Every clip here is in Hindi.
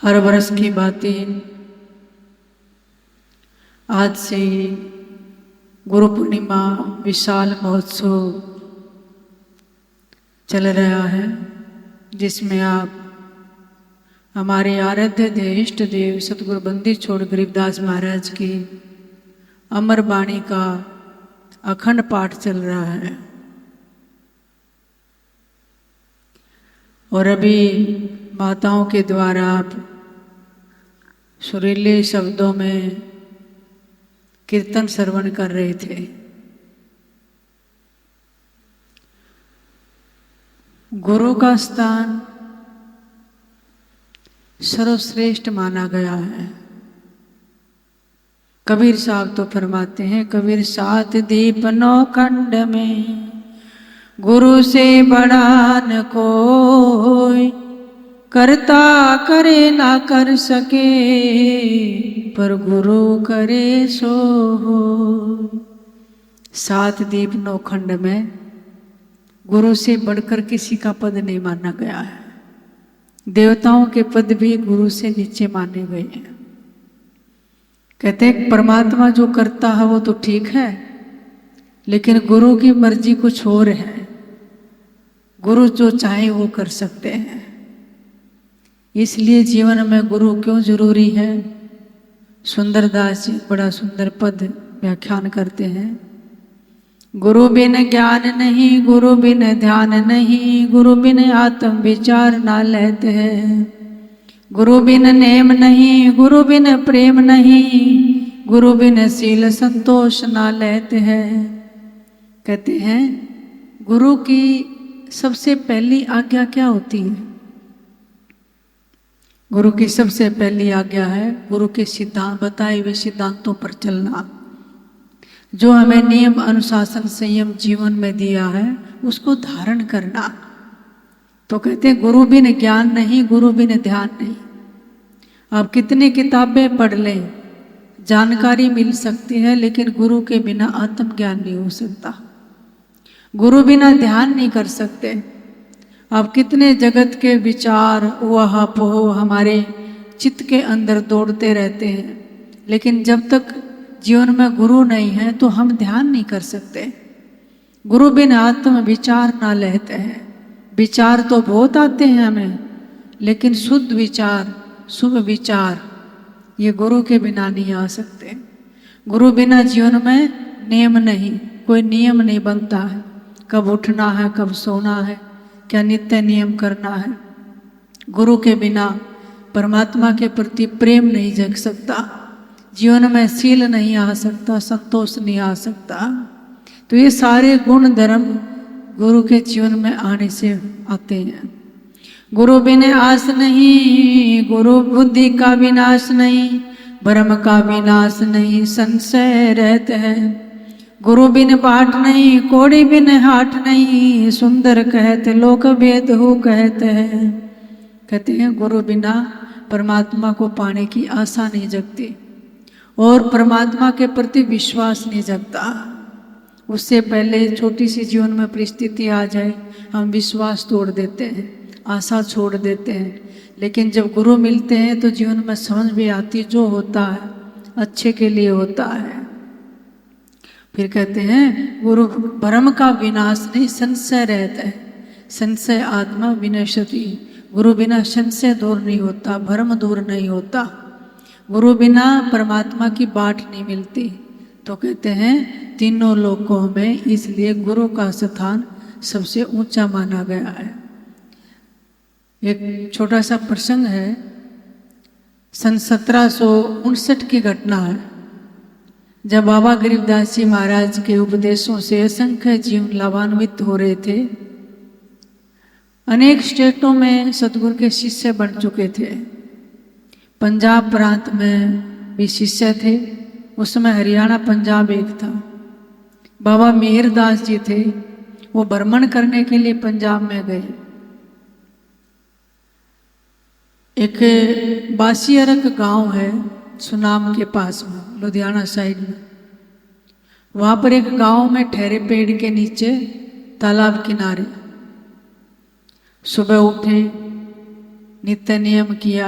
हर वर्ष की बातें आज से गुरु पूर्णिमा विशाल महोत्सव चल रहा है, जिसमें आप हमारे आराध्य देव इष्ट देव सतगुरु बंदी छोड़ गरीबदास महाराज की अमर वाणी का अखंड पाठ चल रहा है। और अभी माताओं के द्वारा आप सुरीले शब्दों में कीर्तन श्रवण कर रहे थे। गुरु का स्थान सर्वश्रेष्ठ माना गया है। कबीर साहब तो फरमाते हैं, कबीर सात दीप नौ खंड में गुरु से बड़ा न कोई, करता करे ना कर सके पर गुरु करे सो हो। सात दीप नौ खंड में गुरु से बढ़कर किसी का पद नहीं माना गया है। देवताओं के पद भी गुरु से नीचे माने गए हैं। कहते हैं परमात्मा जो करता है वो तो ठीक है, लेकिन गुरु की मर्जी कुछ और है। गुरु जो चाहे वो कर सकते हैं। इसलिए जीवन में गुरु क्यों जरूरी है। सुंदरदास जी बड़ा सुंदर पद व्याख्यान करते हैं। गुरु बिन ज्ञान नहीं, गुरु बिन ध्यान नहीं, गुरु बिन आत्म विचार ना लेते हैं। गुरु बिन नेम नहीं, गुरु बिन प्रेम नहीं, गुरु बिन शील संतोष ना लेते हैं। कहते हैं गुरु की सबसे पहली आज्ञा क्या होती है। गुरु की सबसे पहली आज्ञा है गुरु के सिद्धांत, बताए हुए सिद्धांतों पर चलना। जो हमें नियम अनुशासन संयम जीवन में दिया है उसको धारण करना। तो कहते हैं गुरु बिन ज्ञान नहीं, गुरु बिन ध्यान नहीं। आप कितनी किताबें पढ़ लें, जानकारी मिल सकती है, लेकिन गुरु के बिना आत्मज्ञान नहीं हो सकता। गुरु बिना ध्यान नहीं कर सकते। आप कितने जगत के विचार वह पोह हमारे चित्त के अंदर दौड़ते रहते हैं, लेकिन जब तक जीवन में गुरु नहीं है तो हम ध्यान नहीं कर सकते। गुरु बिना आत्म विचार ना लेते हैं। विचार तो बहुत आते हैं हमें, लेकिन शुद्ध विचार शुभ विचार ये गुरु के बिना नहीं आ सकते। गुरु बिना जीवन में नियम नहीं, कोई नियम नहीं बनता है। कब उठना है, कब सोना है, क्या नित्य नियम करना है। गुरु के बिना परमात्मा के प्रति प्रेम नहीं जग सकता। जीवन में शील नहीं आ सकता, संतोष नहीं आ सकता। तो ये सारे गुण धर्म गुरु के जीवन में आने से आते हैं। गुरु बिन आस नहीं, गुरु बुद्धि का विनाश नहीं, भ्रम का विनाश नहीं, संशय रहते हैं। गुरु बिन बाट नहीं, कोड़ी बिन हाट नहीं, सुंदर कहते लोक भेद हो कहते हैं। कहते हैं गुरु बिना परमात्मा को पाने की आशा नहीं जगती और परमात्मा के प्रति विश्वास नहीं जगता। उससे पहले छोटी सी जीवन में परिस्थिति आ जाए हम विश्वास तोड़ देते हैं, आशा छोड़ देते हैं। लेकिन जब गुरु मिलते हैं तो जीवन में समझ भी आती, जो होता है अच्छे के लिए होता है। फिर कहते हैं गुरु भ्रम का विनाश नहीं, संशय रहता है। संशय आत्मा विनश्यति। गुरु बिना संशय दूर नहीं होता, भ्रम दूर नहीं होता। गुरु बिना परमात्मा की बाट नहीं मिलती। तो कहते हैं तीनों लोकों में इसलिए गुरु का स्थान सबसे ऊंचा माना गया है। एक छोटा सा प्रसंग है, सन 1759 की घटना है, जब बाबा गरीबदास जी महाराज के उपदेशों से असंख्य जीव लाभान्वित हो रहे थे। अनेक स्टेटों में सतगुरु के शिष्य बन चुके थे। पंजाब प्रांत में भी शिष्य थे। उस समय हरियाणा पंजाब एक था। बाबा मिहिरदास जी थे, वो भ्रमण करने के लिए पंजाब में गए। एक बासियरक गांव है सुनाम के पास में, लुधियाना साइड में। वहां पर एक गांव में ठहरे पेड़ के नीचे तालाब किनारे सुबह उठे, नित्य नियम किया,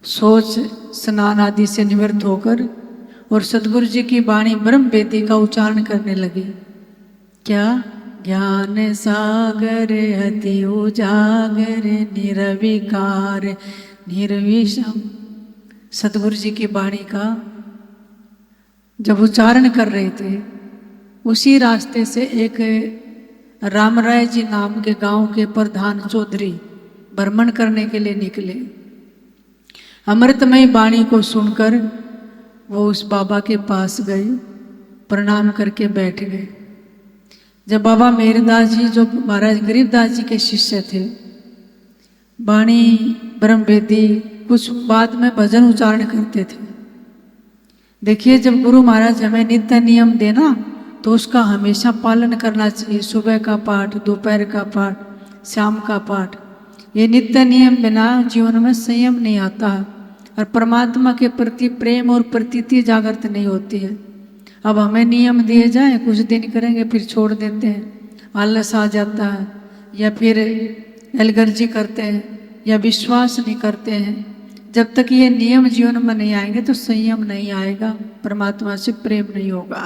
सोच स्नान आदि से निवृत्त होकर और सदगुरु जी की वाणी ब्रह्म वेदी का उच्चारण करने लगे। क्या? ज्ञान सागर अति उजागर निर्विकार निर्विषम। सदगुरु जी की वाणी का जब उच्चारण कर रहे थे, उसी रास्ते से एक रामराय जी नाम के गांव के प्रधान चौधरी भ्रमण करने के लिए निकले। अमृतमय वाणी को सुनकर वो उस बाबा के पास गए, प्रणाम करके बैठ गए। जब बाबा मेहरदास जी, जो महाराज गरीबदास जी के शिष्य थे, वाणी ब्रह्म वेदी कुछ बाद में भजन उच्चारण करते थे। देखिए, जब गुरु महाराज हमें नित्य नियम देना तो उसका हमेशा पालन करना चाहिए। सुबह का पाठ, दोपहर का पाठ, शाम का पाठ, ये नित्य नियम बिना जीवन में संयम नहीं आता और परमात्मा के प्रति प्रेम और प्रतीति जागृत नहीं होती है। अब हमें नियम दिए जाए, कुछ दिन करेंगे फिर छोड़ देते हैं, आलस आ जाता है, या फिर एलगर्जी करते हैं, या विश्वास नहीं करते हैं। जब तक ये नियम जीवन में नहीं आएंगे तो संयम नहीं आएगा, परमात्मा से प्रेम नहीं होगा।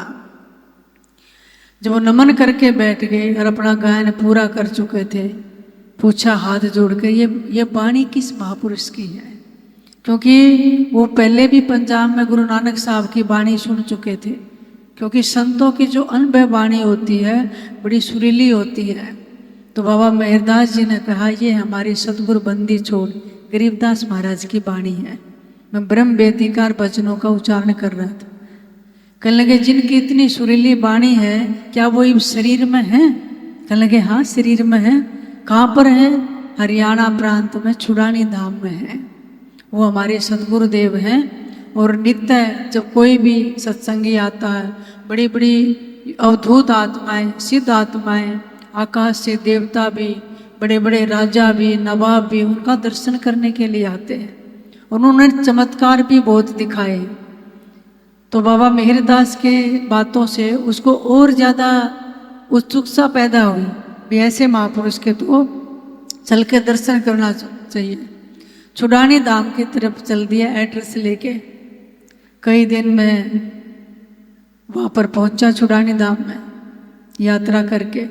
जब वो नमन करके बैठ गए और अपना गायन पूरा कर चुके थे, पूछा हाथ जोड़कर, ये वाणी किस महापुरुष की है? क्योंकि वो पहले भी पंजाब में गुरु नानक साहब की वाणी सुन चुके थे। क्योंकि संतों की जो अनुभव वाणी होती है बड़ी सुरीली होती है। तो बाबा मेहरदास जी ने कहा, ये हमारी सतगुरु बंदी छोड़ गरीबदास महाराज की वाणी है। मैं ब्रह्म वेदिकार वचनों का उच्चारण कर रहा था। कहने लगे, जिनकी इतनी सुरीली वाणी है, क्या वो इस शरीर में है? कहने लगे, हाँ शरीर में है। कहाँ पर है? हरियाणा प्रांत में छुड़ानी धाम में है। वो हमारे सतगुरुदेव हैं। और नित्य जब कोई भी सत्संगी आता है, बड़ी बड़ी अवधूत आत्माएं, सिद्ध आत्माएं, आकाश से देवता भी, बड़े बड़े राजा भी, नवाब भी उनका दर्शन करने के लिए आते हैं। उन्होंने चमत्कार भी बहुत दिखाए। तो बाबा मेहरदास के बातों से उसको और ज़्यादा उत्सुकता पैदा हुई भी ऐसे महापुरुष के तो चल के दर्शन करना चाहिए। छुड़ानी धाम की तरफ चल दिया एड्रेस लेके। कई दिन में वहाँ पर पहुँचा छुड़ानी धाम में यात्रा करके।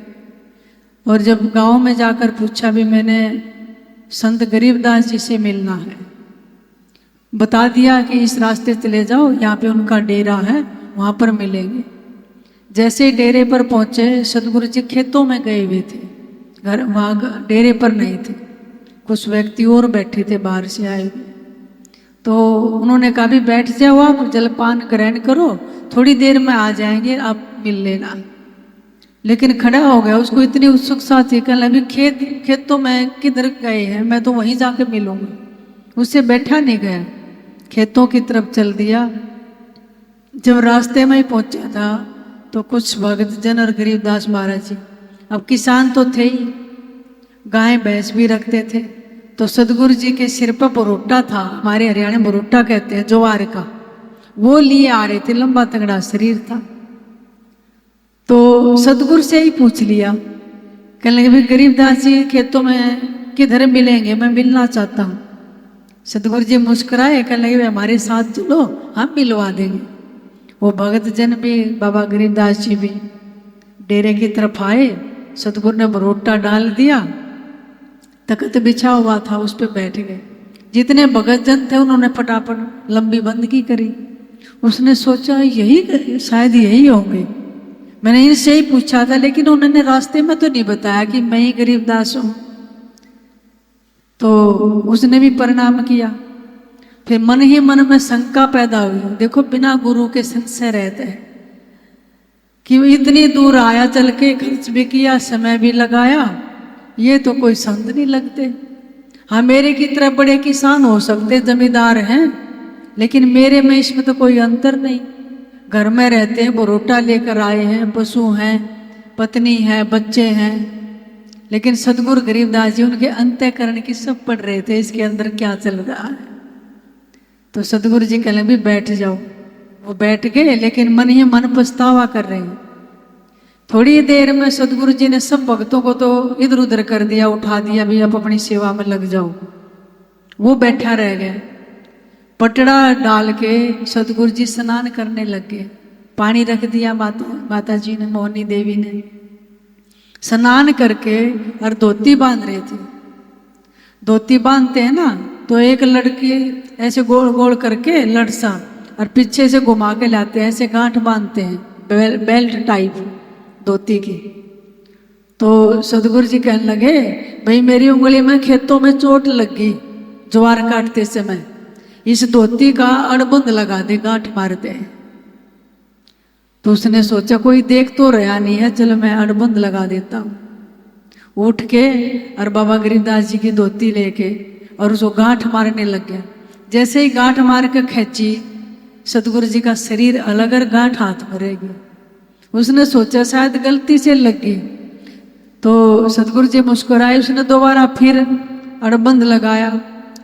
और जब गांव में जाकर पूछा भी, मैंने संत गरीबदास जी से मिलना है, बता दिया कि इस रास्ते चले जाओ, यहाँ पे उनका डेरा है, वहाँ पर मिलेंगे। जैसे ही डेरे पर पहुँचे, सतगुरु जी खेतों में गए हुए थे, घर वहाँ डेरे पर नहीं थे। कुछ व्यक्ति और बैठे थे बाहर से आए हुए। तो उन्होंने कहा, भी बैठ जाओ, आप जलपान ग्रहण करो, थोड़ी देर में आ जाएंगे, आप मिल लेना। लेकिन खड़ा हो गया, उसको इतनी उत्सुकता थी। कहने लगे, खेतों में किधर गए हैं, मैं तो वहीं जाके मिलूंगा। उससे बैठा नहीं गया, खेतों की तरफ चल दिया। जब रास्ते में ही पहुंचा था तो कुछ भगत जन और गरीबदास महाराज जी, अब किसान तो थे ही, गाय भैंस भी रखते थे। तो सदगुरु जी के सिर पर बरोटा था, हमारे हरियाणा में बरोटा कहते हैं, ज्वार का, वो लिए आ रहे थे। लंबा तगड़ा शरीर था। तो सदगुरु से ही पूछ लिया। कहने लगे, भाई गरीबदास जी खेतों में किधर मिलेंगे, मैं मिलना चाहता हूँ। सदगुरु जी मुस्कुराए, कहने लगे, हमारे साथ चलो, हम मिलवा देंगे। वो भगत जन भी, बाबा गरीबदास जी भी डेरे की तरफ आए। सदगुरु ने बरोटा डाल दिया, तख्त बिछा हुआ था, उस पर बैठ गए। जितने भगत जन थे उन्होंने फटाफट लंबी बंदगी करी। उसने सोचा, यही शायद यही होंगे। मैंने इनसे ही पूछा था, लेकिन उन्होंने रास्ते में तो नहीं बताया कि मैं ही गरीबदास हूँ। तो उसने भी प्रणाम किया। फिर मन ही मन में शंका पैदा हुई। देखो, बिना गुरु के संशय रहते हैं कि इतनी दूर आया, चल के खर्च भी किया, समय भी लगाया, ये तो कोई संत नहीं लगते। हाँ, मेरे की तरह बड़े किसान हो सकते, जमींदार हैं, लेकिन मेरे में इसमें तो कोई अंतर नहीं। घर में रहते हैं, बरोटा लेकर आए हैं, पशु हैं, पत्नी है, बच्चे हैं। लेकिन सतगुरु गरीबदास जी उनके अंतःकरण की सब पढ़ रहे थे, इसके अंदर क्या चल रहा है। तो सतगुरु जी कहने भी बैठ जाओ। वो बैठ गए, लेकिन मन ही मन पछतावा कर रहे हैं। थोड़ी देर में सतगुरु जी ने सब भक्तों को तो इधर उधर कर दिया, उठा दिया, भी आप अपनी सेवा में लग जाओ। वो बैठा रह गया। पटड़ा डाल के सतगुरु जी स्नान करने लग गए। पानी रख दिया माता जी ने, मोहनी देवी ने। स्नान करके और धोती बांध रहे थे। धोती बांधते हैं ना, तो एक लड़की ऐसे गोल गोल करके लड़सा और पीछे से घुमा के लाते हैं, ऐसे गांठ बांधते हैं, बेल्ट टाइप धोती की। तो सतगुरु जी कहने लगे, भाई मेरी उंगली में खेतों में चोट लग गई ज्वार काटते समय, इस धोती का अड़बंद लगा दे, गांठ मार दे। तो उसने सोचा कोई देख तो रहा नहीं है, चलो मैं अड़बंद लगा देता हूँ। उठ के और बाबा गरीबदास जी की धोती लेके और उसको गांठ मारने लग गया। जैसे ही गांठ मार के खींची, सतगुरु जी का शरीर अलग और गांठ हाथ में रह गई। उसने सोचा शायद गलती से लग गई। तो सतगुरु जी मुस्कुराए, उसने दोबारा फिर अड़बंद लगाया,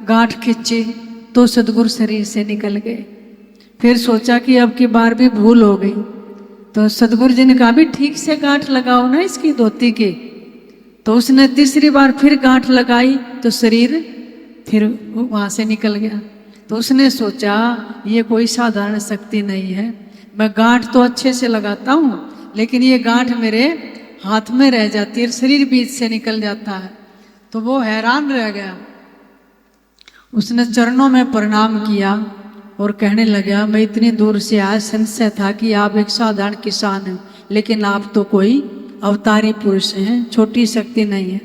गांठ खींची, तो सतगुरु शरीर से निकल गए। फिर सोचा कि अब की बार भी भूल हो गई। तो सतगुरु जी ने कहा भी ठीक से गांठ लगाओ ना इसकी धोती की। तो उसने तीसरी बार फिर गांठ लगाई, तो शरीर फिर वहाँ से निकल गया। तो उसने सोचा ये कोई साधारण शक्ति नहीं है, मैं गांठ तो अच्छे से लगाता हूँ, लेकिन ये गांठ मेरे हाथ में रह जाती है, शरीर बीच से निकल जाता है। तो वो हैरान रह गया। उसने चरणों में प्रणाम किया और कहने लगा, मैं इतनी दूर से आया, संशय था कि आप एक साधारण किसान हैं, लेकिन आप तो कोई अवतारी पुरुष हैं, छोटी शक्ति नहीं है।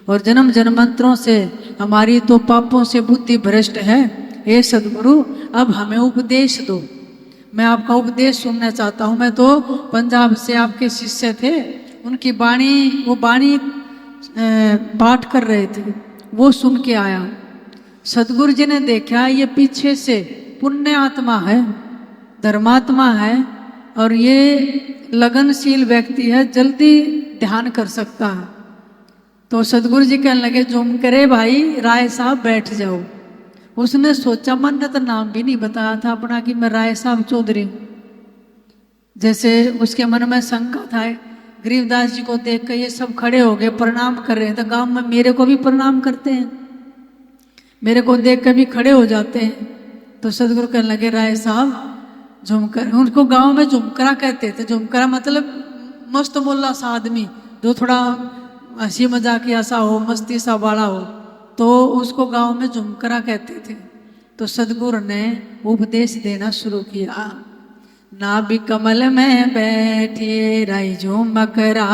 और जन्म जन्मांतरों से हमारी तो पापों से बुद्धि भ्रष्ट है। हे सद्गुरु, अब हमें उपदेश दो, मैं आपका उपदेश सुनना चाहता हूँ। मैं तो पंजाब से आपके शिष्य थे, उनकी वाणी, वो वाणी पाठ कर रहे थे, वो सुन के आया। सतगुरु जी ने देखा ये पीछे से पुण्य आत्मा है, धर्मात्मा है, और ये लगनशील व्यक्ति है, जल्दी ध्यान कर सकता है। तो सतगुरु जी कहने लगे, जुम करे भाई, राय साहब बैठ जाओ। उसने सोचा, मन ने तो नाम भी नहीं बताया था अपना कि मैं राय साहब चौधरी हूँ। जैसे उसके मन में शंका था। गरीबदास जी को देख कर ये सब खड़े हो गए, प्रणाम कर रहे हैं। तो गांव में मेरे को भी प्रणाम करते हैं, मेरे को देख कर भी खड़े हो जाते हैं। तो सतगुरु कहने लगे, राय साहब झुमकर, उनको गांव में झुमकरा कहते थे। झुमकरा मतलब मस्त मोल्ला सा आदमी, जो थोड़ा हंसी मजाकिया सा हो, मस्ती सा वाला हो, तो उसको गांव में झुमकरा कहते थे। तो सतगुरु ने उपदेश देना शुरू किया। नाभि कमल में बैठिए राय झुमकरा,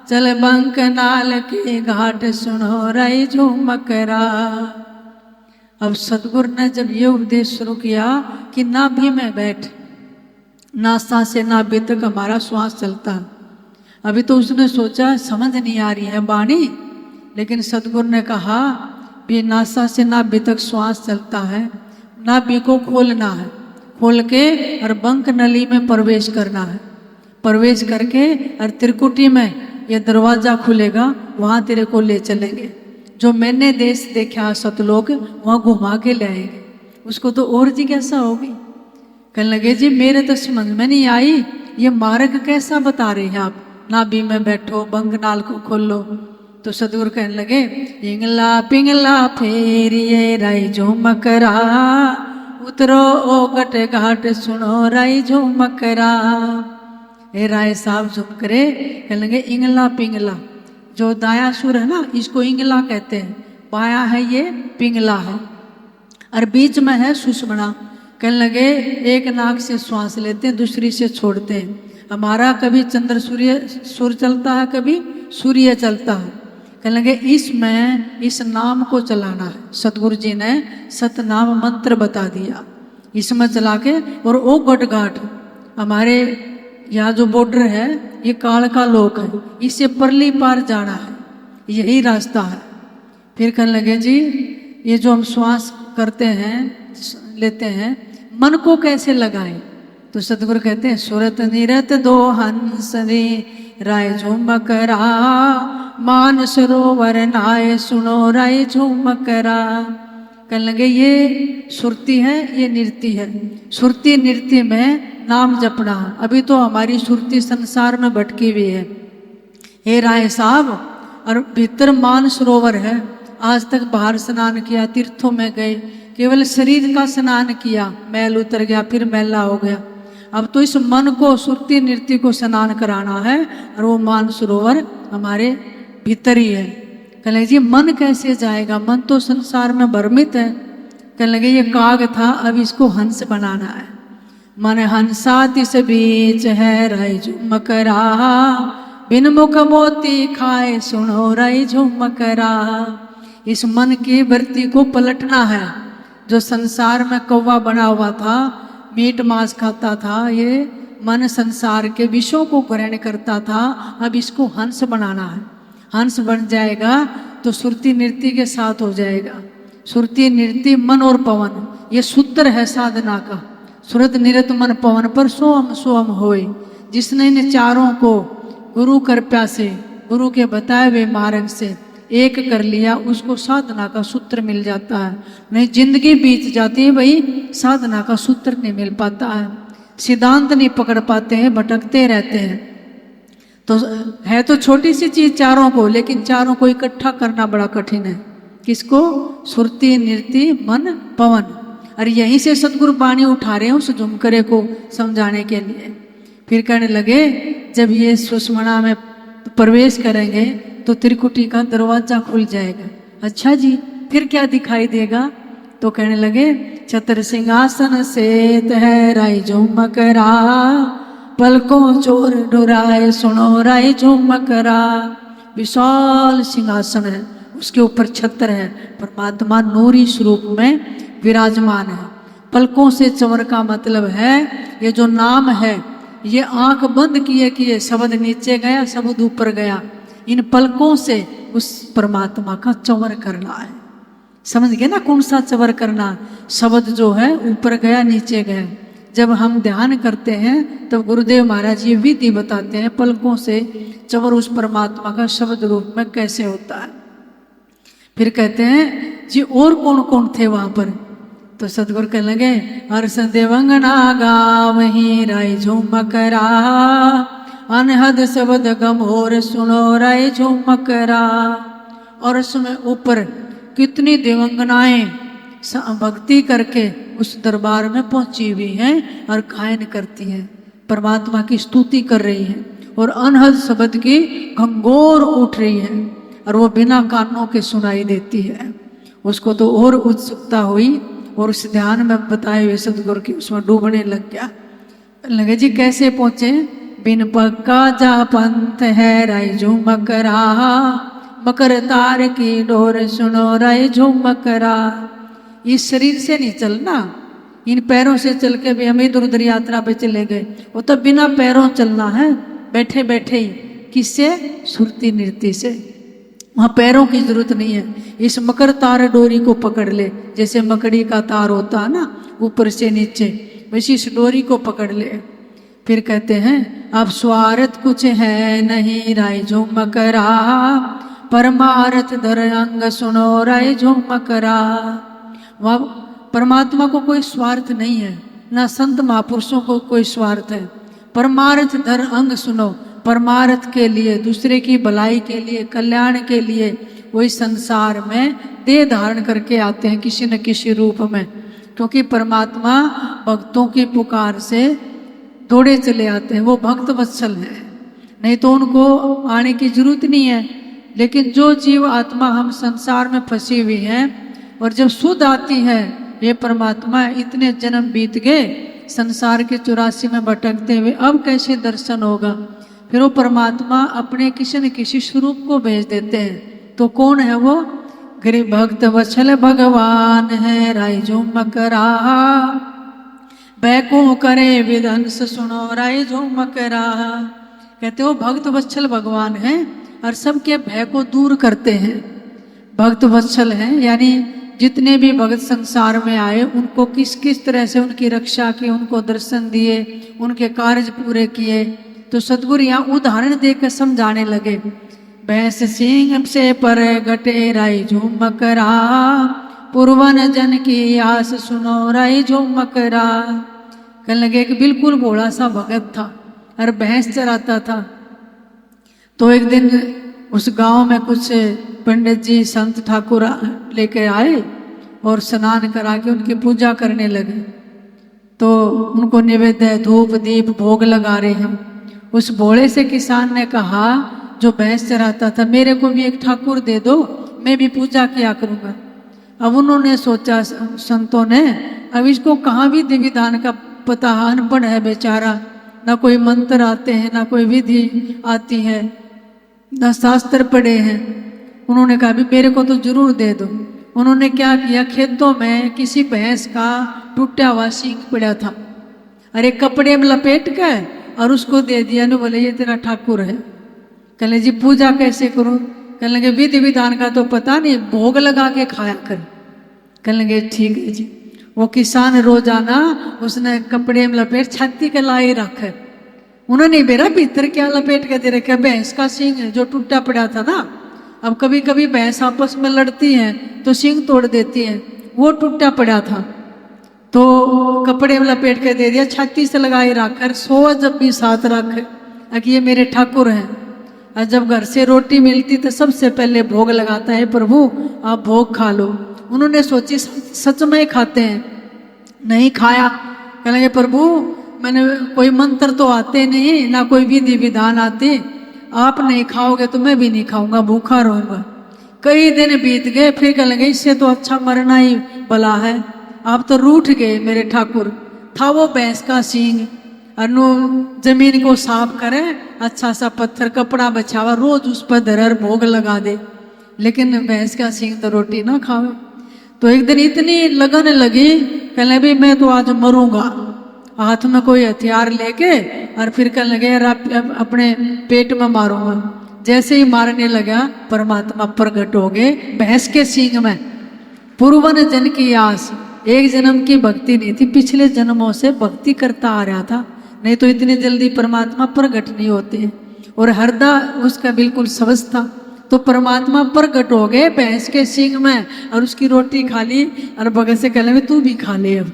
चल बंक नाल के घाट सुनो राय झुमकरा। अब सतगुरु ने जब ये उपदेश शुरू किया कि नाभि में बैठ, नासा से नाभि तक हमारा श्वास चलता है। अभी तो उसने सोचा समझ नहीं आ रही है वाणी, लेकिन सतगुरु ने कहा भी नासा से नाभि तक श्वास चलता है, नाभि को खोलना है, खोल के और बंक नली में प्रवेश करना है। प्रवेश करके और त्रिकुटी में ये दरवाजा खुलेगा, वहाँ तेरे को ले चलेंगे। जो मैंने देश देखा सतलोक, वहाँ घुमा के ले आएंगे। उसको तो और जिज्ञासा होगी, कहने लगे जी मेरे तो समझ में नहीं आई, ये मार्ग कैसा बता रहे हैं आप, नाभि में बैठो, बंक नाल को खोलो। तो सतगुरु कहने लगे, इंगला पिंगला फेरिए राय झुमकरा, उतरो ओ गट घाट सुनो राय झुमकरा। हे राय साहब झुमकरे, कहने लगे इंगला पिंगला, जो दाया सुर है ना, इसको इंगला कहते हैं, बाया है ये पिंगला है, और बीच में है सुषमणा। कहने लगे एक नाक से श्वास लेते हैं, दूसरी से छोड़ते हैं। हमारा कभी चंद्र सूर्य सुर चलता है, कभी सूर्य चलता है। कहने लगे इसमें इस नाम को चलाना है। सतगुरु जी ने सतनाम मंत्र बता दिया, इसमें चला के, और ओ गट घाट, हमारे यहाँ जो बॉर्डर है ये काल का लोक है, इससे परली पार जाना है, यही रास्ता है। फिर कहने लगे जी ये जो हम श्वास करते हैं, लेते हैं, मन को कैसे लगाएं? तो सतगुरु कहते हैं, सुरत निरत दो हंस रे राय झुमकरा, मान सरोवर नाय सुनो राय झुमकरा। कहने लगे ये सुरती है, ये नृत्य है। सुरती नृत्य में नाम जपना, अभी तो हमारी सुरती संसार में भटकी हुई है। हे राय साहब, और भीतर मान सरोवर है, आज तक बाहर स्नान किया, तीर्थों में गए, केवल शरीर का स्नान किया, मैल उतर गया, फिर मैला हो गया। अब तो इस मन को, सुरती नृत्य को स्नान कराना है, और वो मान सरोवर हमारे भीतर ही है। कहने लगे जी मन कैसे जाएगा, मन तो संसार में भ्रमित है। कहने लगे ये काग था, अब इसको हंस बनाना है। मन हंसा तिस बीच है राय झुमकरा, बिन मुख मोती खाए सुनो राय झुमकरा। इस मन की वृत्ति को पलटना है। जो संसार में कौवा बना हुआ था, मीट मांस खाता था, ये मन संसार के विषयों को ग्रहण करता था, अब इसको हंस बनाना है। हंस बन जाएगा तो सुरती नृत्य के साथ हो जाएगा। सुरती नृत्य मन और पवन, ये सूत्र है साधना का। सुरत निरत मन पवन पर सोम सोम होए। जिसने इन चारों को गुरु कृपा से, गुरु के बताए हुए मार्ग से एक कर लिया, उसको साधना का सूत्र मिल जाता है। नहीं जिंदगी बीत जाती है भाई, साधना का सूत्र नहीं मिल पाता है, सिद्धांत नहीं पकड़ पाते हैं, भटकते रहते हैं। तो है तो छोटी सी चीज चारों को, लेकिन चारों को इकट्ठा करना बड़ा कठिन है। किसको? सुरती नृत्य मन पवन। और यहीं से सदगुरु बाणी उठा रहे हैं उस झुमकरे को समझाने के लिए। फिर कहने लगे जब ये सुषमणा में प्रवेश करेंगे तो त्रिकुटी का दरवाजा खुल जाएगा। अच्छा जी, फिर क्या दिखाई देगा? तो कहने लगे छत्र सिंहासन सेत है राय झुमकरा, पलकों चोर डुराए सुनो राय झुमकरा। विशाल सिंहासन है, उसके ऊपर छत्र है, परमात्मा नूरी स्वरूप में विराजमान है। पलकों से चंवर का मतलब है ये जो नाम है, ये आंख बंद किए किए शब्द नीचे गया, शब्द ऊपर गया। इन पलकों से उस परमात्मा का चंवर करना है। समझ गए ना कौन सा चंवर करना? शब्द जो है ऊपर गया नीचे गया। जब हम ध्यान करते हैं तब गुरुदेव महाराज ये विधि बताते हैं पलकों से चंवर उस परमात्मा का शब्द रूप में कैसे होता है। फिर कहते हैं जी और कौन कौन थे वहां पर? तो सदगुरु कहने लगे हर्ष देवंगना गावहीं राय झुमकरा, अनहद शब्द गमोर सुनो राय झुमकरा। और उसमें ऊपर कितनी देवंगनाएं भक्ति करके उस दरबार में पहुंची हुई हैं और गायन करती हैं, परमात्मा की स्तुति कर रही हैं, और अनहद शब्द की घंघोर उठ रही है, और वो बिना कानों के सुनाई देती है। उसको तो और उत्सुकता हुई, और उस ध्यान में बताए हुए सदगुरु की उसमें डूबने लग गया। लगे जी कैसे पहुंचे? बिन पक्का जा पंथ है राय झुमकरा, मकर तार की डोर सुनो राय झुमकरा। इस शरीर से नहीं चलना, इन पैरों से चल के भी हम इधर उधर यात्रा पे चले गए, वो तो बिना पैरों चलना है, बैठे बैठे ही। किससे? सुरती नृत्य से। वहाँ पैरों की जरूरत नहीं है। इस मकर तार डोरी को पकड़ ले, जैसे मकड़ी का तार होता है ना ऊपर से नीचे, वैसी इस डोरी को पकड़ ले। फिर कहते हैं अब स्वार्थ कुछ है नहीं राय झुमकरा, परमार्थ धर अंग सुनो राय झुमकरा। वह परमात्मा को कोई स्वार्थ नहीं है, ना संत महापुरुषों को कोई स्वार्थ है। परमार्थ धर अंग सुनो, परमार्थ के लिए, दूसरे की भलाई के लिए, कल्याण के लिए वही संसार में देह धारण करके आते हैं किसी न किसी रूप में। क्योंकि परमात्मा भक्तों की पुकार से दौड़े चले आते हैं, वो भक्त वत्सल है, नहीं तो उनको आने की जरूरत नहीं है। लेकिन जो जीव आत्मा हम संसार में फंसी हुई हैं, और जब सुध आती है ये परमात्मा इतने जन्म बीत गए संसार के 84 में भटकते हुए, अब कैसे दर्शन होगा? फिर वो परमात्मा अपने किसी न किसी स्वरूप को भेज देते हैं। तो कौन है वो? गरीब भक्त वत्सल भगवान है राय झुमकरा, बैको करे विधंस सुनो राय झुमकरा। कहते हो भक्त वत्सल भगवान है और सबके भय को दूर करते हैं। भक्त वत्सल हैं, यानी जितने भी भक्त संसार में आए उनको किस किस तरह से उनकी रक्षा की, उनको दर्शन दिए, उनके कार्य पूरे किए। तो सदगुरु यहाँ उदाहरण देकर समझाने लगे। भैंस सिंह से पर गटे राय झुमकरा, पुरवन जन की आस सुनो राय झुमकरा। कहने लगे कि बिल्कुल भोला सा भगत था और भैंस चराता था। तो एक दिन उस गांव में कुछ पंडित जी संत ठाकुर लेके आए, और स्नान करा के उनकी पूजा करने लगे। तो उनको निवेद्य धूप दीप भोग लगा रहे हैं। उस भोले से किसान ने कहा जो भैंस चराता था, मेरे को भी एक ठाकुर दे दो, मैं भी पूजा किया करूँगा। अब उन्होंने सोचा संतों ने, अब इसको कहाँ विधि विधान का पता, अनपढ़ है बेचारा, ना कोई मंत्र आते हैं, ना कोई विधि आती है, ना शास्त्र पढ़े हैं। उन्होंने कहा भी मेरे को तो जरूर दे दो। उन्होंने क्या किया, खेतों में किसी भैंस का टूटा हुआ सींग पड़ा था, अरे कपड़े में लपेट के और उसको दे दिया। ने बोले ये तेरा ठाकुर है। कहने जी पूजा कैसे करूं? कहने लगे विधि विधान का तो पता नहीं, भोग लगा के खाया कर। कहने लगे ठीक है जी। वो किसान रोजाना उसने कपड़े में लपेट छाती के लाई रखे। उन्होंने मेरा भीतर क्या लपेट के दे रखा, भैंस का सींग जो टूटा पड़ा था ना। अब कभी कभी भैंस आपस में लड़ती है तो सींग तोड़ देती है, वो टूटा पड़ा था तो कपड़े में लपेट के दे दिया, छाती से लगाई रखकर सो जब भी साथ रख, ये मेरे ठाकुर हैं। और जब घर से रोटी मिलती तो सबसे पहले भोग लगाता है, प्रभु आप भोग खा लो। उन्होंने सोची सच में खाते हैं, नहीं खाया। कहने लगे प्रभु मैंने कोई मंत्र तो आते नहीं, ना कोई विधि विधान आते, आप नहीं खाओगे तो मैं भी नहीं खाऊंगा, भूखा रहूंगा। कई दिन बीत गए, फिर कहने लगे इससे तो अच्छा मरना ही भला है। आप तो रूठ गए मेरे ठाकुर। था वो भैंस का सींग, अनु जमीन को साफ करे, अच्छा सा पत्थर कपड़ा बछावा, रोज उस पर धरर भोग लगा दे, लेकिन भैंस का सींग तो रोटी ना खावे। तो एक दिन इतनी लगन लगी, कहने भी मैं तो आज मरूंगा, हाथ में कोई हथियार लेके, और फिर कहने लगे यार अपने पेट में मारूंगा। जैसे ही मारने लगा परमात्मा प्रकट हो गए भैंस के सींग में। पूर्वन जन की आस, एक जन्म की भक्ति नहीं थी, पिछले जन्मों से भक्ति करता आ रहा था, नहीं तो इतनी जल्दी परमात्मा प्रकट नहीं होते हैं। और हृदय उसका बिल्कुल स्वस्थ था, तो परमात्मा प्रकट हो गए भैंस के सींग में, और उसकी रोटी खा ली। और भगत से कहने तू भी खा ले। अब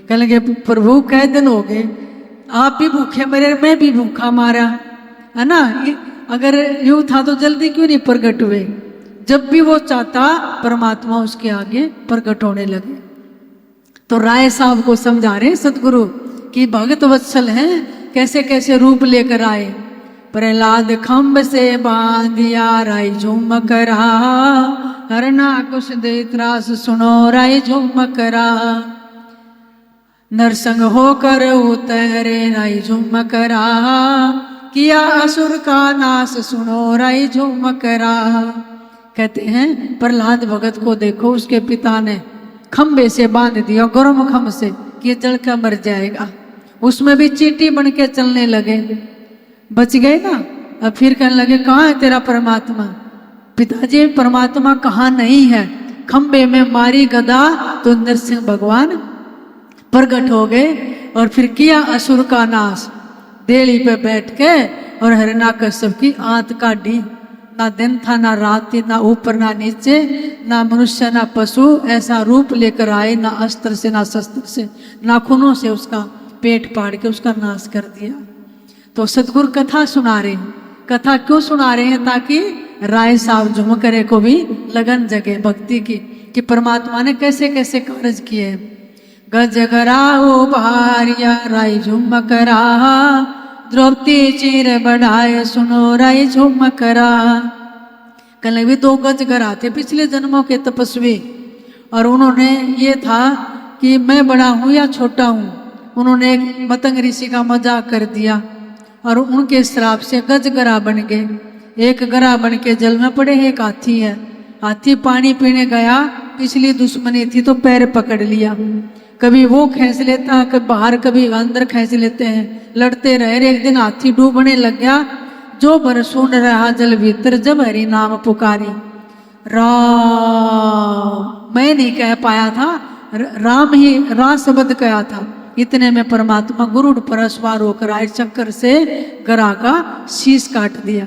कहने लगे प्रभु कई दिन हो गए, आप भी भूखे मरे, मैं भी भूखा मारा, है ना। अगर यूं था तो जल्दी क्यों नहीं प्रकट हुए? जब भी वो चाहता परमात्मा उसके आगे प्रकट होने लगे। तो राय साहब को समझा रहे सतगुरु कि भगत वत्सल हैं, कैसे कैसे रूप लेकर आए। प्रहलाद खम्ब से बांधिया राय झुमक रहा, हरना कुश दे त्रास सुनो राय झुमक रहा। नरसंग होकर उतरे राय झुमक रहा, किया असुर का नाश सुनो राय झुमक रहा। कहते हैं प्रहलाद भगत को देखो, उसके पिता ने खम्बे से बांध दिया, गर्म खम्ब से, कि ये जल कर मर जाएगा। उसमें भी चींटी बन के चलने लगे, बच गए ना। अब फिर कहने लगे कहाँ है तेरा परमात्मा? पिताजी परमात्मा कहाँ नहीं है। खम्बे में मारी गदा तो नरसिंह भगवान प्रकट हो गए, और फिर किया असुर का नाश। देली पे बैठ के और हिरण्यकश्यप की आंत काटी। ना दिन था ना रात थी, ना ऊपर ना नीचे, ना मनुष्य ना पशु, ऐसा रूप लेकर आए, ना अस्त्र से ना शस्त्र से, नाखूनों से उसका पेट फाड़ के उसका नाश कर दिया। तो सतगुरु कथा सुना रहे हैं। कथा क्यों सुना रहे हैं? ताकि राय साहब झुमकरे को भी लगन जगे भक्ति की, कि परमात्मा ने कैसे कैसे कार्य किए। गजगराओ भारिया राय झुमकरा, द्रौपदी चीर बढ़ाए सुनो राय झुमकरा। कहने भी 2 गजगरा थे पिछले जन्मों के तपस्वी, और उन्होंने ये था कि मैं बड़ा हूँ या छोटा हूँ। उन्होंने एक मतंग ऋषि का मजाक कर दिया, और उनके श्राप से गजगरा बन गए। एक गरा बन के जल में पड़े, एक हाथी है। हाथी पानी पीने गया, पिछली दुश्मनी थी तो पैर पकड़ लिया, कभी वो खींच लेता, कभी बाहर कभी अंदर खींच लेते हैं, लड़ते रहे। एक दिन हाथी डूबने लग गया, जो भर सुन रहा जल भीतर, जब हरि नाम पुकारी। राम मैं नहीं कह पाया था, राम ही रा शब्द कहा था। इतने में परमात्मा गुरुड़ पर सवार होकर आए, चक्कर से गरा का शीश काट दिया।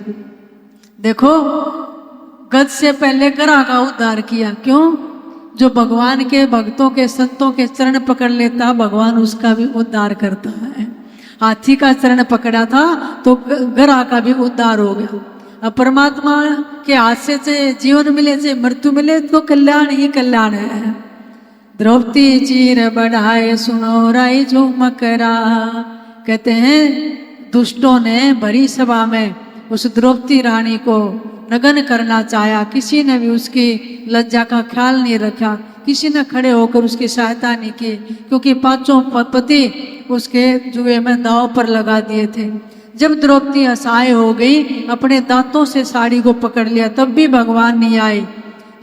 देखो गज से पहले गरा का उद्धार किया। क्यों? जो भगवान के भक्तों के संतों के चरण पकड़ लेता, भगवान उसका भी उद्धार करता है। हाथी का चरण पकड़ा था तो गरा का भी उद्धार हो गया। अब परमात्मा के हाथ से जीवन मिले, से मृत्यु मिले, तो कल्याण ही कल्याण है। द्रौपदी चीर बढ़ाए सुनो राय झुमकरा। कहते हैं दुष्टों ने भरी सभा में उस द्रौपदी रानी को नग्न करना चाहा, किसी ने भी उसकी लज्जा का ख्याल नहीं रखा, किसी ने खड़े होकर उसकी सहायता नहीं की, क्योंकि पांचों पति उसके जुए में दांव पर लगा दिए थे। जब द्रौपदी असहाय हो गई, अपने दांतों से साड़ी को पकड़ लिया, तब भी भगवान नहीं आए।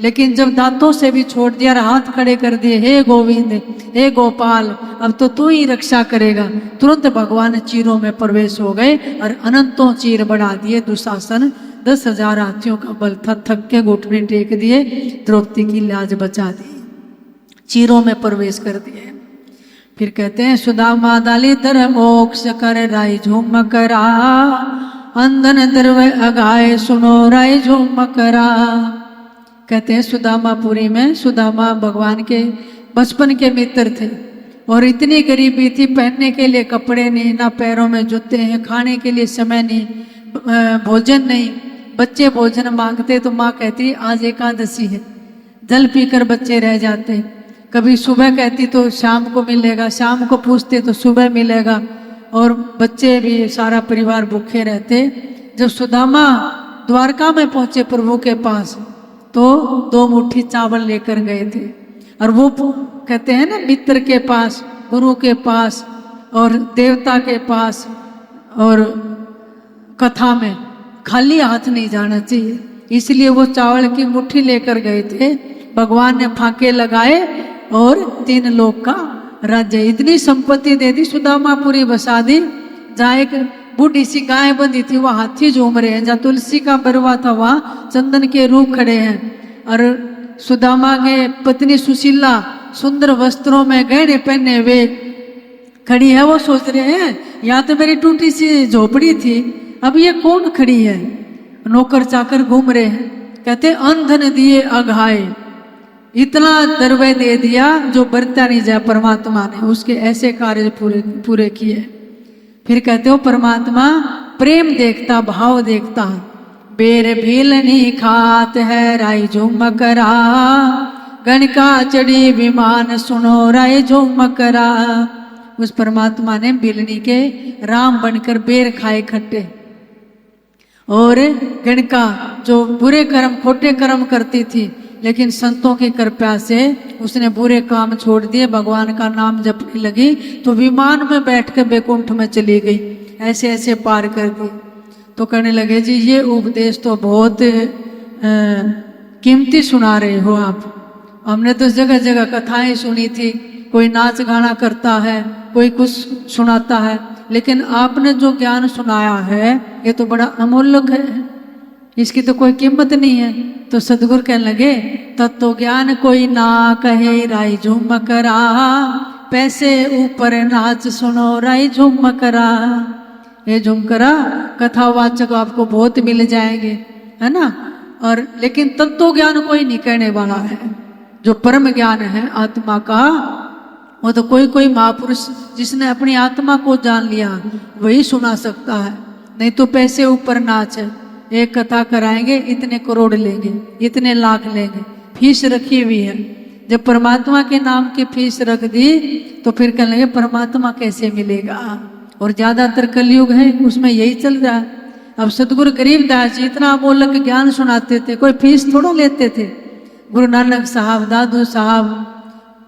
लेकिन जब दांतों से भी छोड़ दिया और हाथ खड़े कर दिए, हे गोविंद, हे गोपाल, अब तो तू ही रक्षा करेगा, तुरंत भगवान चीरों में प्रवेश हो गए और अनंतों चीर बढ़ा दिए। दुशासन 10,000 हाथियों का बल था, थक के घुटने टेक दिए, द्रौपदी की लाज बचा दी, चीरों में प्रवेश कर दिए। फिर कहते हैं सुदामा दाली दर मोक्ष कर राय झुमकरा, अंधन दर्व अगाए सुनो राय झुमकरा। कहते हैं सुदामापुरी में सुदामा भगवान के बचपन के मित्र थे और इतनी गरीबी थी, पहनने के लिए कपड़े नहीं, ना पैरों में जूते हैं, खाने के लिए समय नहीं, भोजन नहीं। बच्चे भोजन मांगते तो माँ कहती आज एकादशी है, जल पीकर बच्चे रह जाते। कभी सुबह कहती तो शाम को मिलेगा, शाम को पूछते तो सुबह मिलेगा, और बच्चे भी सारा परिवार भूखे रहते। जब सुदामा द्वारका में पहुंचे प्रभु के पास, तो 2 मुट्ठी चावल लेकर गए थे। और वो कहते हैं ना, मित्र के पास, गुरु के पास और देवता के पास और कथा में खाली हाथ नहीं जाना चाहिए, इसलिए वो चावल की मुट्ठी लेकर गए थे। भगवान ने फाके लगाए और 3 लोक का राज्य, इतनी संपत्ति दे दी, सुदामापुरी बसा दी। जहाँ एक बूढ़ी सी गाय बंधी थी, वह हाथी झूम रहे हैं, जहाँ तुलसी का बरवा था वहाँ चंदन के रूप खड़े हैं। और सुदामा के पत्नी सुशीला सुंदर वस्त्रों में गहने पहने हुए खड़ी है। वो सोच रहे हैं यहाँ तो मेरी टूटी सी झोपड़ी थी, अब ये कौन खड़ी है। नौकर चाकर घूम रहे हैं, कहते अंधन दिए अघाए, इतना दरवे दे दिया जो बरता नहीं जाए परमात्मा ने, उसके ऐसे कार्य पूरे किए। फिर कहते हो परमात्मा प्रेम देखता, भाव देखता, बेर भील नहीं खात है राय झुमकरा, गणका चढ़ी विमान सुनो राय झुमकरा। उस परमात्मा ने बिलनी के राम बनकर बेर खाए खट्टे, और गणका जो बुरे कर्म खोटे कर्म करती थी, लेकिन संतों की कृपा से उसने बुरे काम छोड़ दिए, भगवान का नाम जपने लगी, तो विमान में बैठकर बैकुंठ में चली गई, ऐसे ऐसे पार कर दी। तो कहने लगे जी ये उपदेश तो बहुत कीमती सुना रहे हो आप, हमने तो जगह जगह कथाएं सुनी थी, कोई नाच गाना करता है, कोई कुछ सुनाता है, लेकिन आपने जो ज्ञान सुनाया है ये तो बड़ा अमूल्य है, इसकी तो कोई कीमत नहीं है। तो सदगुरु कहने लगे तत्व ज्ञान कोई ना कहे राय झुमकरा, पैसे ऊपर नाच सुनो राय झुमकरा। ये झुमकरा कथावाचक आपको बहुत मिल जाएंगे, है ना, और लेकिन तत्व ज्ञान कोई नहीं कहने वाला है। जो परम ज्ञान है आत्मा का, वो तो कोई कोई महापुरुष जिसने अपनी आत्मा को जान लिया वही सुना सकता है, नहीं तो पैसे ऊपर नाच है। एक कथा कराएंगे इतने करोड़ लेंगे, इतने लाख लेंगे, फीस रखी हुई है। जब परमात्मा के नाम की फीस रख दी तो फिर कहने लगे परमात्मा कैसे मिलेगा। और ज्यादातर कलयुग है उसमें यही चल रहा है। अब सतगुरु गरीबदास जी इतना अमोलक ज्ञान सुनाते थे, कोई फीस थोड़ा लेते थे। गुरु नानक साहब, दादू साहब,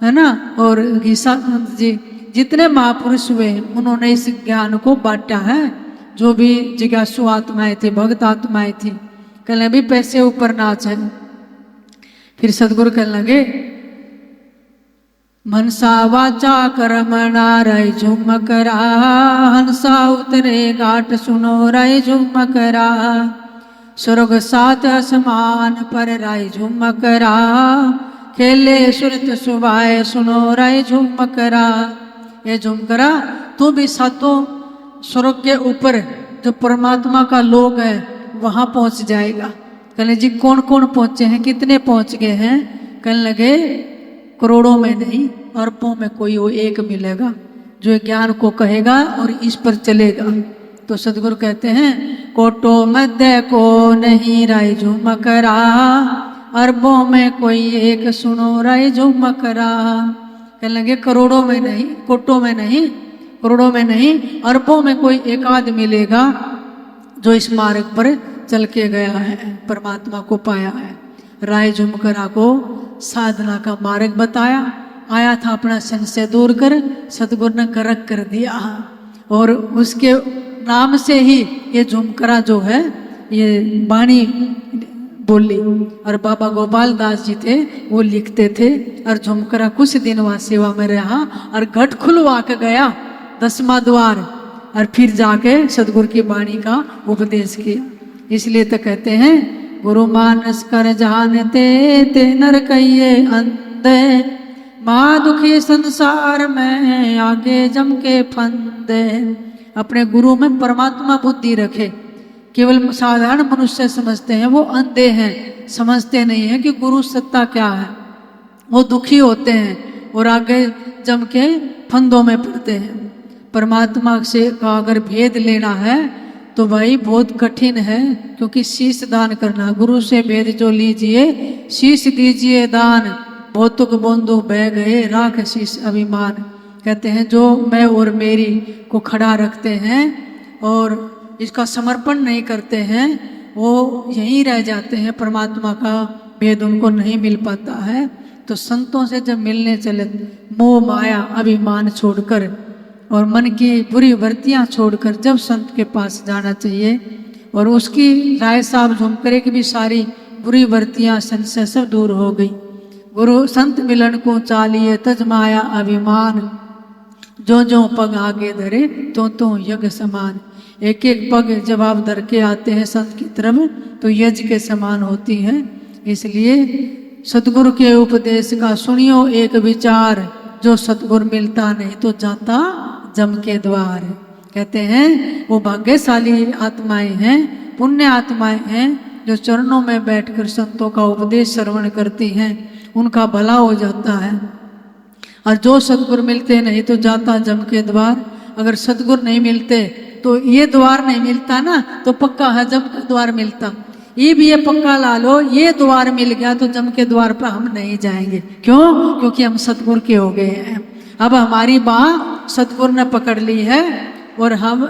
है ना, और गीसा जी, जितने महापुरुष हुए उन्होंने इस ज्ञान को बांटा है। जो भी जिज्ञासु आत्माएं थी, भक्त आत्माएं थी, कहने भी पैसे ऊपर नाच है। फिर सदगुरु कहने लगे मनसा वाचा कर्मणा राय झुमकरा, हंसा उतरे घाट सुनो राय झुमकरा, स्वर्ग सात आसमान पर राय झुमकरा, खेले सुरत सुभाए सुनो राय झुमकरा। ये झुमकरा तू भी सातों स्वर्ग के ऊपर जो परमात्मा का लोक है वहां पहुंच जाएगा। कहने जी कौन कौन पहुंचे हैं, कितने पहुंच गए हैं। कहने लगे करोड़ों में नहीं, अरबों में कोई वो एक मिलेगा जो ज्ञान को कहेगा और इस पर चलेगा। तो सदगुरु कहते हैं कोटो मध्य को नहीं राय झुमकरा, अरबों में कोई एक सुनो राय झुमकरा। कहने लगे करोड़ों में नहीं, कोटों में नहीं, करोड़ों में नहीं, अरबों में कोई एक आध मिलेगा जो इस मार्ग पर चल के गया है, परमात्मा को पाया है। राय झुमकरा को साधना का मार्ग बताया, आया था अपना संशय दूर कर, सतगुरु ने करक कर दिया और उसके नाम से ही ये झुमकरा जो है ये वाणी बोली। और बाबा गोपाल दास जी थे वो लिखते थे और झुमकरा कुछ दिन वहाँ सेवा में रहा और घट खुलवा के गया 10वां द्वार और फिर जाके सतगुरु की वाणी का उपदेश किया। इसलिए तो कहते हैं गुरु मानस कर जानते ते नर कहिए अंधे, माँ दुखी संसार में आगे जम के फंदे। अपने गुरु में परमात्मा बुद्धि रखे। केवल साधारण मनुष्य समझते हैं वो अंधे हैं, समझते नहीं है कि गुरु सत्ता क्या है। वो दुखी होते हैं और आगे जम के फंदों में पड़ते हैं। परमात्मा से का अगर भेद लेना है तो भाई बहुत कठिन है, क्योंकि शीश दान करना, गुरु से भेद जो लीजिए शीश दीजिए दान, भौतुक बंधु बह गए राख शीश अभिमान। कहते हैं जो मैं और मेरी को खड़ा रखते हैं और इसका समर्पण नहीं करते हैं वो यहीं रह जाते हैं, परमात्मा का भेद उनको नहीं मिल पाता है। तो संतों से जब मिलने चले, मोह माया अभिमान छोड़कर और मन की बुरी वृत्तियां छोड़कर जब संत के पास जाना चाहिए, और उसकी राय साहब झुमकरे की भी सारी बुरी वृत्तियां संशय सब दूर हो गई। गुरु संत मिलन को चालिए तज माया अभिमान, जो जो पग आगे धरे तो यज्ञ समान। एक एक पग जब आप धर के आते हैं संत की तरफ तो यज्ञ के समान होती है। इसलिए सतगुरु के उपदेश का सुनियो एक विचार, जो सतगुरु मिलता नहीं तो जाता जम के द्वार। कहते हैं वो भाग्यशाली आत्माएं हैं, पुण्य आत्माएं हैं जो चरणों में बैठकर संतों का उपदेश श्रवण करती हैं, उनका भला हो जाता है। और जो सतगुरु मिलते नहीं तो जाता जम के द्वार। अगर सतगुरु नहीं मिलते तो ये द्वार नहीं मिलता ना, तो पक्का है जम का द्वार मिलता। ये भी ये पक्का ला लो, ये द्वार मिल गया तो जम के द्वार पर हम नहीं जाएंगे। क्यों? क्योंकि हम सतगुरु के हो गए हैं। अब हमारी बाह सतगुरु ने पकड़ ली है और हम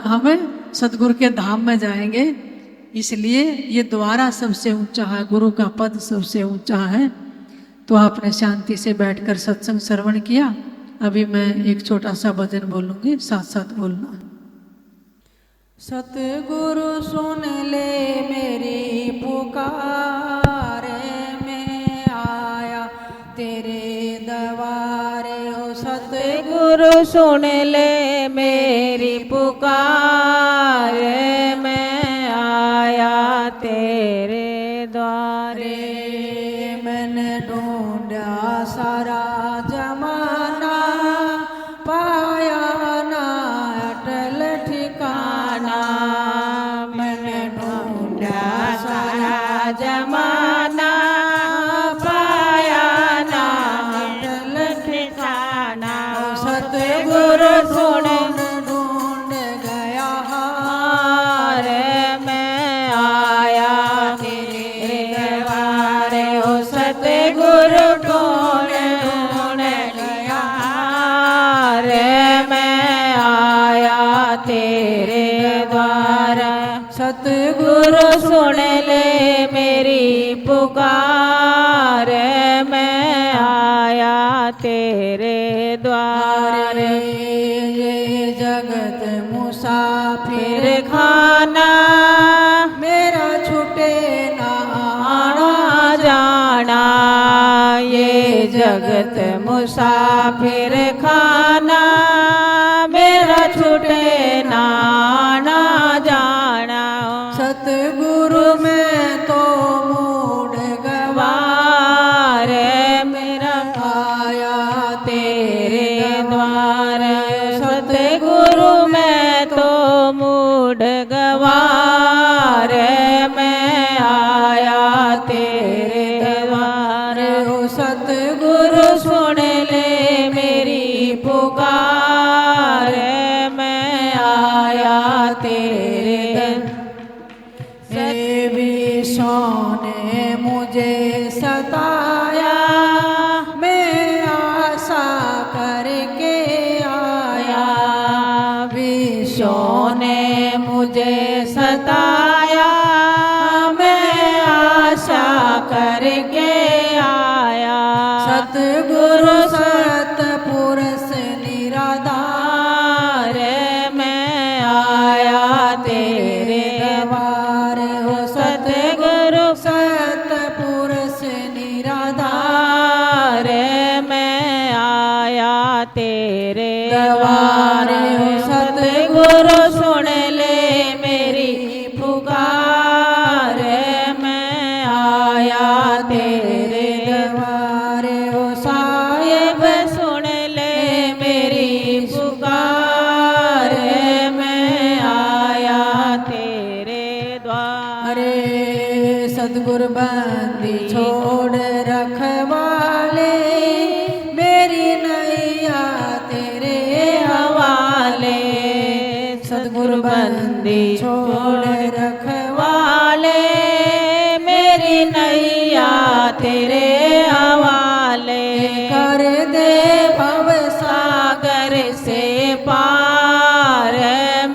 सतगुरु के धाम में जाएंगे। इसलिए ये द्वारा सबसे ऊंचा है, गुरु का पद सबसे ऊंचा है। तो आपने शांति से बैठकर सत्संग श्रवण किया। अभी मैं एक छोटा सा भजन बोलूंगी, साथ साथ बोलना। सतगुरु सुन ले मेरी पुकार, मैं आया तेरे दरबारे। हो सतगुरु सुन ले मेरी पुकार, मैं आया तेरे द्वारे। मैंने ढूंढा सारा जमाना, पाया ना अटल ठिकाना। मैंने ढूंढा सारा जमाना, पाया ना अटल ठिकाना। सतगुरु सुन ढूंढ गया हार, मैं आया तेरे द्वारे। हो सतगुरु ढूंढ गया हार, मैं आया तेरे द्वार। सतगुरु सुन ले मेरी पुकार, मैं आया तेरे द्वार। ये जगत मुसाफिर खाना, मेरा छूटे ना आना जाना। ये जगत मुसाफिर खाना, मेरा छूटे ना आना जाना। सतगुरु में तो मूढ़ गवार, मेरा आया तेरे द्वार। सतगुरु में तो मूढ़ गवार, मैं आया तेरे द्वार। हो सतगुरु सुन ले मेरी पुकार, मैं आया तेरे। विश्व ने मुझे सताया, मैं आशा करके आया। विषयों ने मुझे सताया, मैं आशा करके आया। सतगुरु सतपुरुष निराधार, मैं आया तेरे द्वार हो। सतगुरु सतपुरुष निराधार, मैं आया तेरे द्वार हो। सतगुरु सुन ले मेरी पुकार, मैं आया तेरे द्वार हो। साहिब सुन ले मेरी पुकार, मैं आया तेरे द्वार। सतगुरु बंदी छोड़ रखवाले, मेरी नैया तेरे हवाले। सतगुरु बंदी छोड़ रखवाले, मेरी नैया तेरे हवाले। कर दे भव सागर से पार,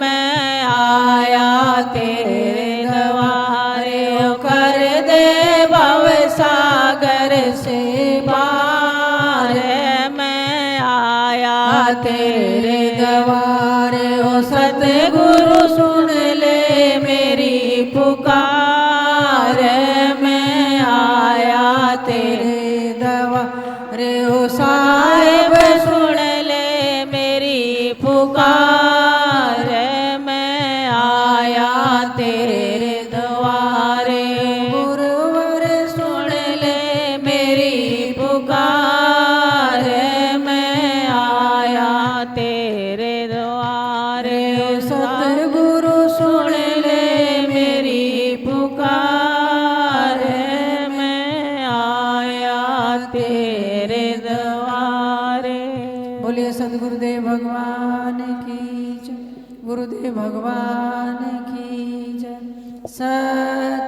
मैं आया तेरे द्वारे। कर दे भव सागर से पार, मैं आया तेरे द्वारे हो। सतगुरु सुन ले मेरी पुकार, मैं आया तेरे द्वारे हो। साहिब सुन ले मेरी पुकार, मैं आया तेरे द्वारे। गुरुवर सुन ले मेरी पुकार, मैं आया तेरे द्वारे। सतगुरु सुन ले मेरी पुकार, मैं आया तेरे द्वारे। बोलिए सतगुरुदेव भगवान की जय, गुरुदेव भगवान की जय। सत